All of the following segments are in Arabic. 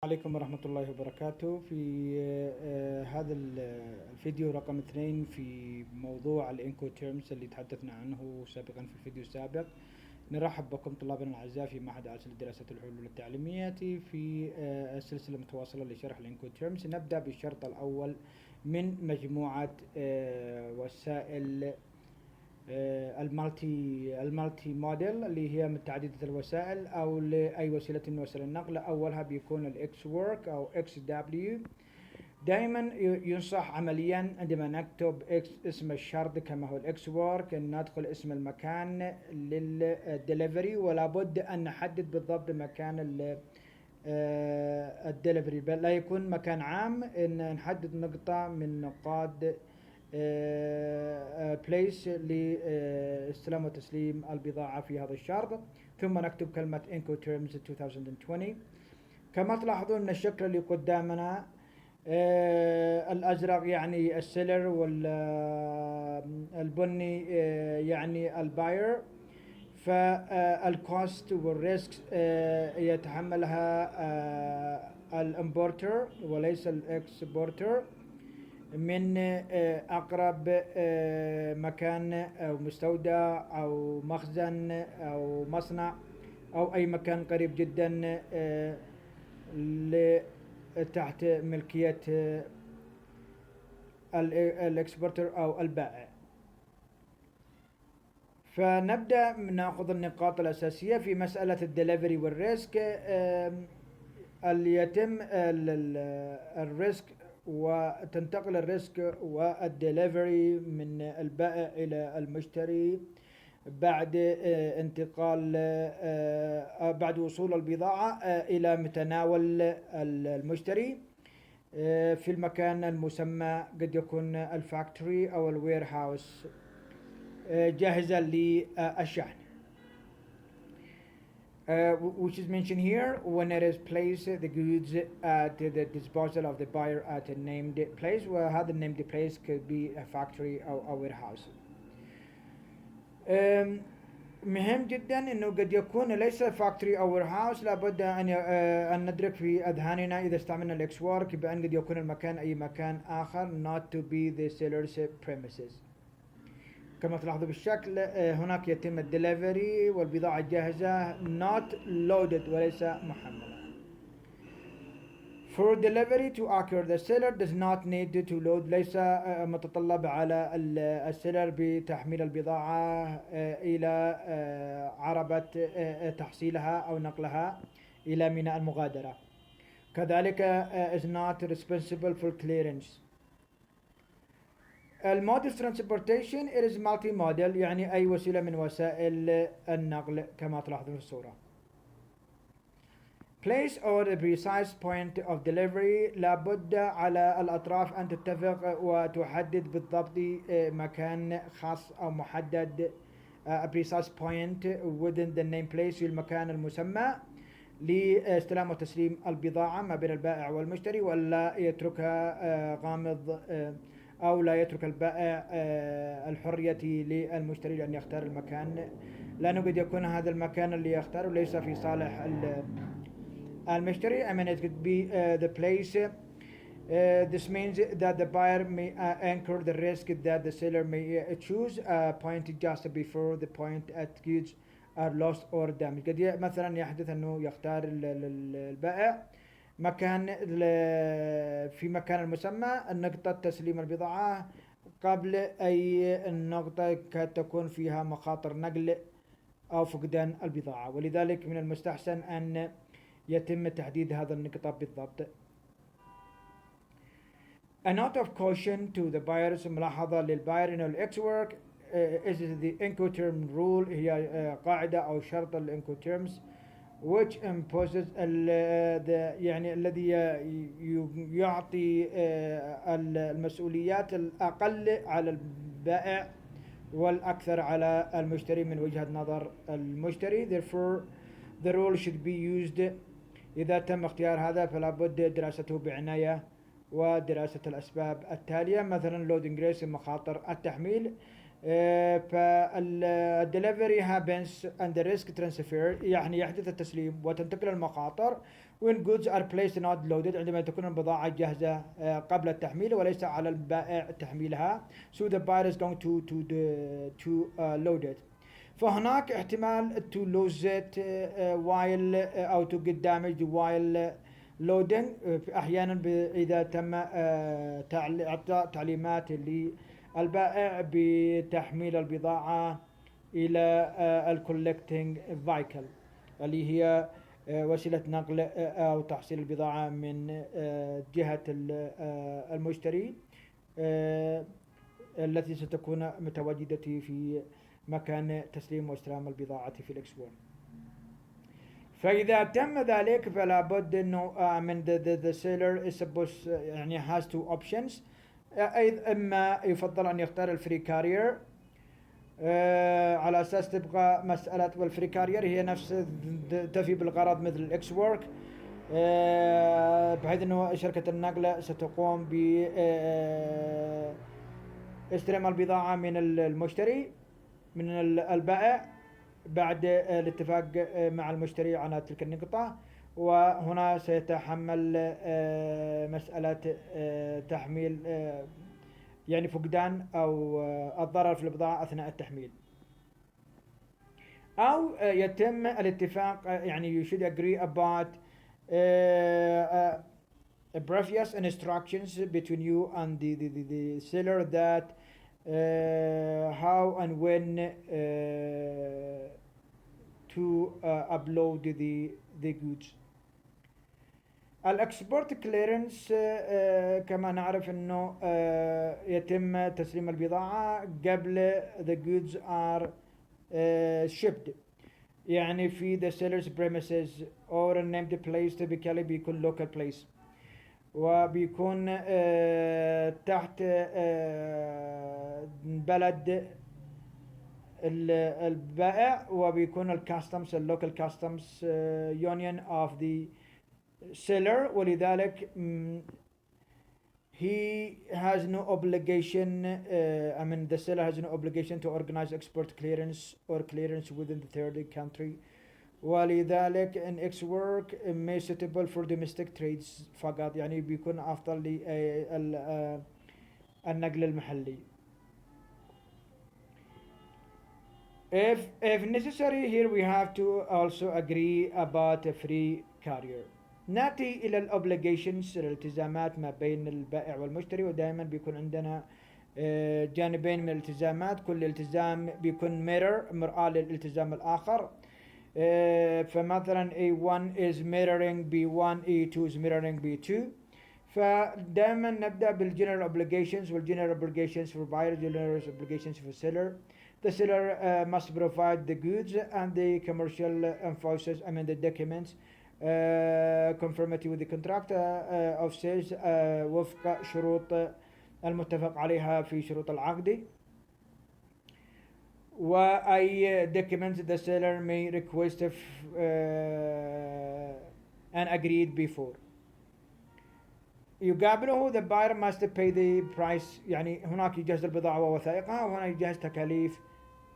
عليكم ورحمة الله وبركاته. في هذا الفيديو رقم 2 في موضوع الانكوتيرمز اللي تحدثنا عنه سابقا في الفيديو السابق. نرحب بكم طلابنا الأعزاء في معهد عالي للدراسات العلوم التعليمية في سلسلة متواصلة لشرح الانكوتيرمز. نبدأ بالشرط الأول من مجموعة وسائل المالتي موديل اللي هي متعددة الوسائل أو لأي وسيلة من وسائل النقل. أولها بيكون الإكسورك أو XW. دائما ينصح عمليا عندما نكتب اسم الشرط كما هو الإكسورك أن ندخل اسم المكان للدليفري، ولا بد أن نحدد بالضبط مكان الدليفري، بل لا يكون مكان عام، أن نحدد نقطة من نقاط بليس لاستلام وتسليم البضاعة في هذا الشرط. ثم نكتب كلمة Incoterms 2020. كما تلاحظون ان الشكل اللي قدامنا الازرق يعني السيلر، والبني يعني الباير. فالكوست والريسك يتحملها الامبورتر وليس الاكسبورتر من أقرب مكان أو مستودع أو مخزن أو مصنع أو أي مكان قريب جدا تحت ملكية الإكسبورتر أو البائع. فنبدأ نأخذ النقاط الأساسية في مسألة الدليفري والريسك. اللي يتم الريسك وتنتقل الريسك والدليفري من البائع إلى المشتري بعد انتقال بعد وصول البضاعة إلى متناول المشتري في المكان المسمى، قد يكون الفاكتوري أو الوير هاوس، جاهزة للشحن. Which is mentioned here when it is placed the goods at the disposal of the buyer at a named place. وهذا named place could be a factory أو a warehouse. مهم جدا انه قد يكون ليس factory أو warehouse. لابد ان ندرك في اذهاننا اذا استعملنا الإكسورك بان قد يكون المكان اي مكان اخر not to be the seller's premises. كما تلاحظوا بالشكل هناك يتم الدليفري والبضاعة جاهزة not loaded وليس محملة. For delivery to occur the seller does not need to load. ليس متطلب على السيلر بتحميل البضاعة إلى عربة تحصيلها أو نقلها إلى ميناء المغادرة. كذلك is not responsible for clearance. الموديل ترانسبورتيشن it is multi model، يعني أي وسيلة من وسائل النقل كما تلاحظون في الصورة. Place or the precise point of delivery، لابد على الأطراف أن تتفق وتحدد بالضبط مكان خاص أو محدد a precise point within the name place في المكان المسمى لاستلام وتسليم البضاعة ما بين البائع والمشتري، ولا يتركها غامض أو لا يترك البائع الحرية للمشتري لأن يختار المكان، لأنه قد يكون هذا المكان اللي يختاره ليس في صالح المشتري. I mean it could be the place. This means that the buyer may anchor the risk that the seller may choose a point just before the point at goods are lost or damaged. قد مثلا يحدث أنه يختار البائع مكان في مكان المسمى النقطة تسليم البضاعة قبل أي النقطة قد تكون فيها مخاطر نقل أو فقدان البضاعة، ولذلك من المستحسن أن يتم تحديد هذا النقطة بالضبط. A note of caution to the buyers، ملاحظة للباير إنه الإكسورك is the Incoterm rule، هي قاعدة أو شرط الإنكوتيرمز which imposes يعني الذي يعطي المسؤوليات الأقل على البائع والأكثر على المشتري من وجهة نظر المشتري. Therefore the rule should be used. إذا تم اختيار هذا فلا بد دراسته بعناية ودراسة الأسباب التالية، مثلا loading risk مخاطر التحميل، فالدليفري happens and the risk transfer يعني يحدث التسليم وتنتقل المخاطر when goods are placed not loaded عندما تكون البضاعة جاهزة قبل التحميل وليس على البائع تحميلها. So the buyer is going to load it. فهناك احتمال to lose it while أو to get damaged while loading. أحيانا إذا تم إعطاء تعليمات للبائع بتحميل البضاعة إلى الكولكتنج فايكل اللي هي وسيلة نقل أو تحصيل البضاعة من جهة المشتري التي ستكون متواجدة في مكان تسليم واستلام البضاعة في الإكسورك. فإذا تم ذلك فلا بد إنه من the seller is supposed يعني has two options. إما يفضل أن يختار الفري كارير على أساس تبقى مسألة والفري كارير هي نفس تفي بالغرض مثل الإكسورك بحيث أنه شركة النقل ستقوم ب استلام البضاعة من المشتري من البائع بعد الاتفاق مع المشتري على تلك النقطة، وهنا سيتحمل مسألة تحميل يعني فقدان أو الضرر في البضاعة أثناء التحميل. أو يتم الاتفاق يعني you should agree about previous instructions between you and the seller that how and when to upload the goods. الاكسبورت كليرنس كما نعرف انه يتم تسليم البضاعة قبل the goods are shipped يعني في the seller's premises or a named place typically بيكون local place وبيكون تحت بلد البائع وبيكون الكاستمز اللوكال كاستمز يونيون of the seller ولذلك he has no obligation I mean the seller has no obligation to organize export clearance or clearance within the third country ولذلك in Exwork may suitable for domestic trades فقط يعني بيكون أفضل للنقل المحلي. If necessary here we have to also agree about a free carrier. نأتي إلى الأوبليجيشنز الالتزامات ما بين البائع والمشتري ودائما بيكون عندنا جانبين من الالتزامات كل التزام بيكون مرآة للالتزام الآخر فمثلا A1 is mirroring B1 A2 is mirroring B2 فدائما نبدأ بالجنرال obligations والجنرال obligations for buyer general obligations for seller. The seller must provide the goods and the commercial invoices I mean the documents conformity with the contract of sales وفق شروط المتفق عليها في شروط العقد وأي documents the seller may request and agreed before. يقابله the buyer must pay the price يعني هناك يجهز البضاعة ووثائقها وهنا يجهز تكاليف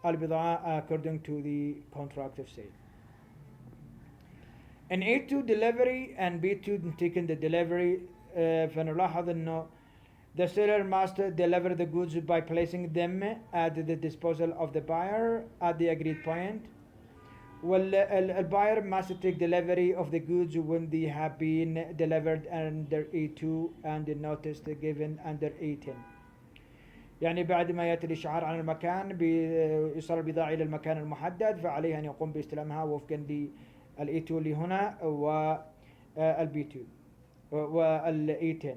البضاعة according to the contract of sale. In A2 delivery and B2 taking the delivery فنلاحظ انه the seller must deliver the goods by placing them at the disposal of the buyer at the agreed point. The buyer must take delivery of the goods when they have been delivered under A2 and the notice given under A10. يعني بعد ما يأتي الإشعار عن المكان بيصل البضاعة إلى المكان المحدد فعليه أن يقوم باستلامها وفقا للA2 اللي هنا والB2 والA10.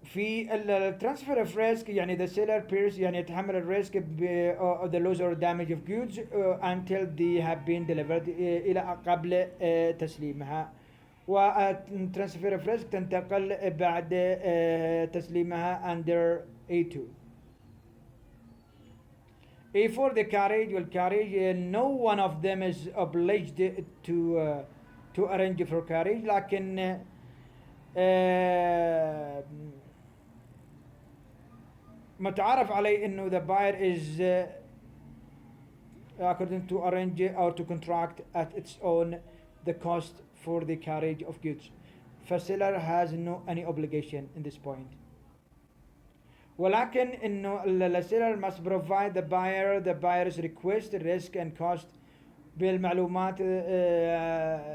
في الترانسفير اوف ريسك يعني the seller bears يعني يتحمل الريسك of the loss or damage of goods until they have been delivered إلى قبل تسليمها والترانسفير اوف ريسك تنتقل بعد تسليمها under A2. A4 the carriage والcarriage no one of them is obliged to arrange for carriage لكن متعارف عليه انه the buyer is according to arrange or to contract at its own the cost for the carriage of goods. فالseller has no any obligation in this point. ولكن إنه الseller must provide the buyer the buyer's request, risk and cost بالمعلومات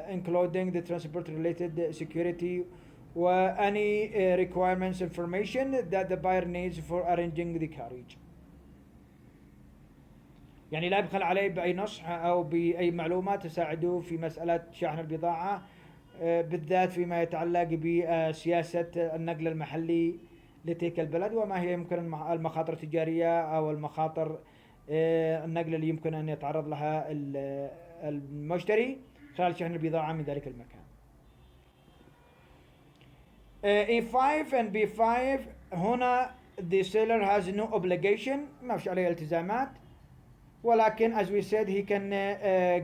including the transport related security و any requirements information that the buyer needs for arranging the carriage. يعني لا يبخل عليه بأي نصح أو بأي معلومات تساعده في مسألة شحن البضاعة بالذات فيما يتعلق بسياسة النقل المحلي لتلك البلد وما هي يمكن المخاطر التجارية أو المخاطر النقل اللي يمكن أن يتعرض لها المشتري خلال شحن البضاعة من ذلك المكان. E5 and B5 هنا the seller has no obligation ما فيش عليه التزامات ولكن as we said he can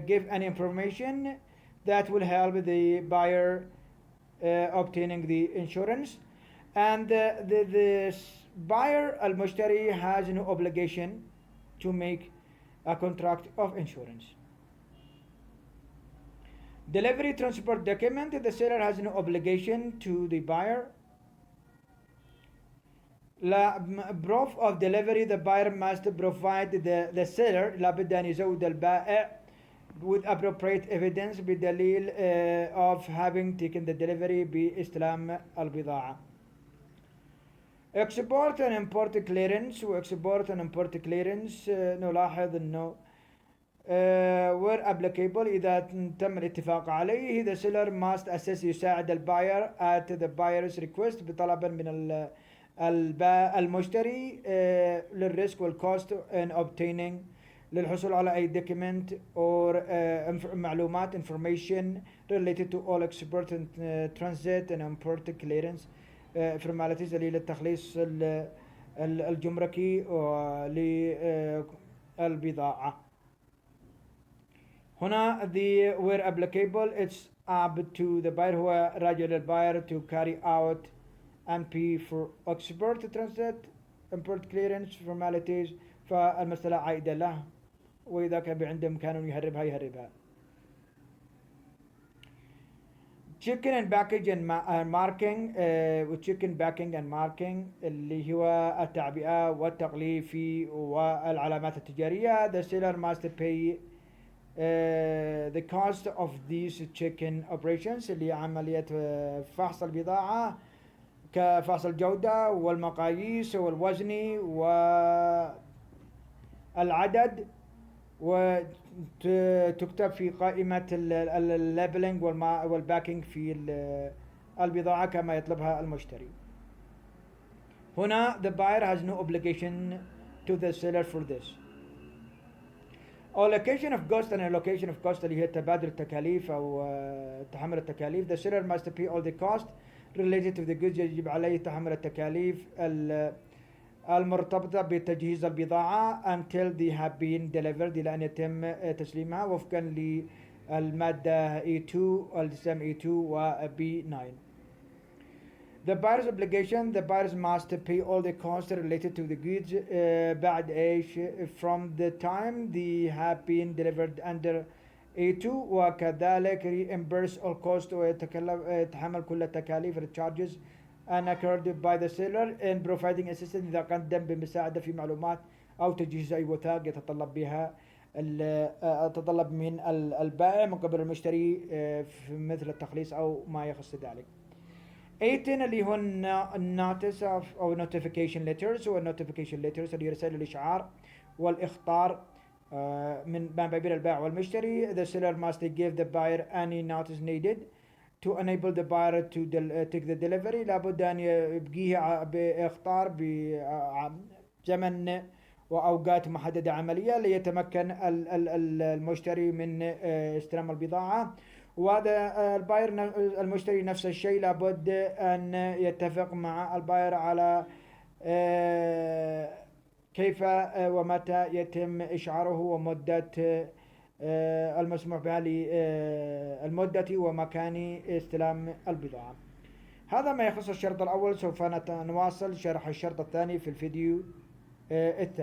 give any information that will help the buyer obtaining the insurance and the buyer المشتري has no obligation to make a contract of insurance. Delivery transport document, the seller has no obligation to the buyer. Proof of delivery, the buyer must provide the seller لابد أن يزود البائع with appropriate evidence بدليل of having taken the delivery باستلام البضاعة. Export and import clearance export and import clearance نلاحظ انه where applicable إذا تم الاتفاق عليه the seller must assess يساعد الباير at the buyer's request بطلبا من المشتري للريسك والكوست in obtaining للحصول على أي document or معلومات information related to all export and transit and import clearance formalities للتخليص الجمركي للبضاعة. هنا the where applicable it's up to the buyer هو راجع للباير to carry out MP for export transit import clearance formalities فالمسألة عائدة له وإذا كان عنده إمكانه يهربها يهربها. Chicken and package and marking chicken packing and marking اللي هو التعبئة والتغليف والعلامات التجارية. The seller must pay the cost of these chicken operations اللي هي عملية فحص البضاعة كفحص الجودة والمقاييس والوزن والعدد وتكتب في قائمة اللابلينج والباكينج في البضاعة كما يطلبها المشتري. هنا the buyer has no obligation to the seller for this. Allocation of cost and allocation of cost اللي هي تبادل التكاليف أو تحمل التكاليف. The seller must pay all the cost related to the goods يجب عليه تحمل التكاليف المرتبطة بتجهيز البضاعة until they have been delivered إلى أن يتم تسليمها وفقا للمادة E2 والسم E2 و B9. The buyer's obligation, the buyers must pay all the costs related to the goods بعد إيش from the time they have been delivered under A2 وكذلك reimburse all costs ويتحمل كل التكاليف charges and occurred by the seller in providing assistance إذا قدم بمساعدة في معلومات أو تجهيز أي وثائق يتطلب من البائع من قبل المشتري في مثل التخليص أو ما يخص ذلك. 18 اللي هو notice of أو notification letters والnotification letters اللي رسائل الإشعار والإخطار من ما بين البائع والمشتري. The seller must give the buyer any notice needed to enable the buyer to take the delivery. لابد أن يبقيه بإخطار بزمن وأوقات محددة عملية ليتمكن المشتري من استلام البضاعة. وهذا الباير المشتري نفس الشيء لابد أن يتفق مع الباير على كيف ومتى يتم إشعاره ومدة المسموح بها للمدة ومكان استلام البضاعة. هذا ما يخص الشرط الأول. سوف نواصل شرح الشرط الثاني في الفيديو الثاني.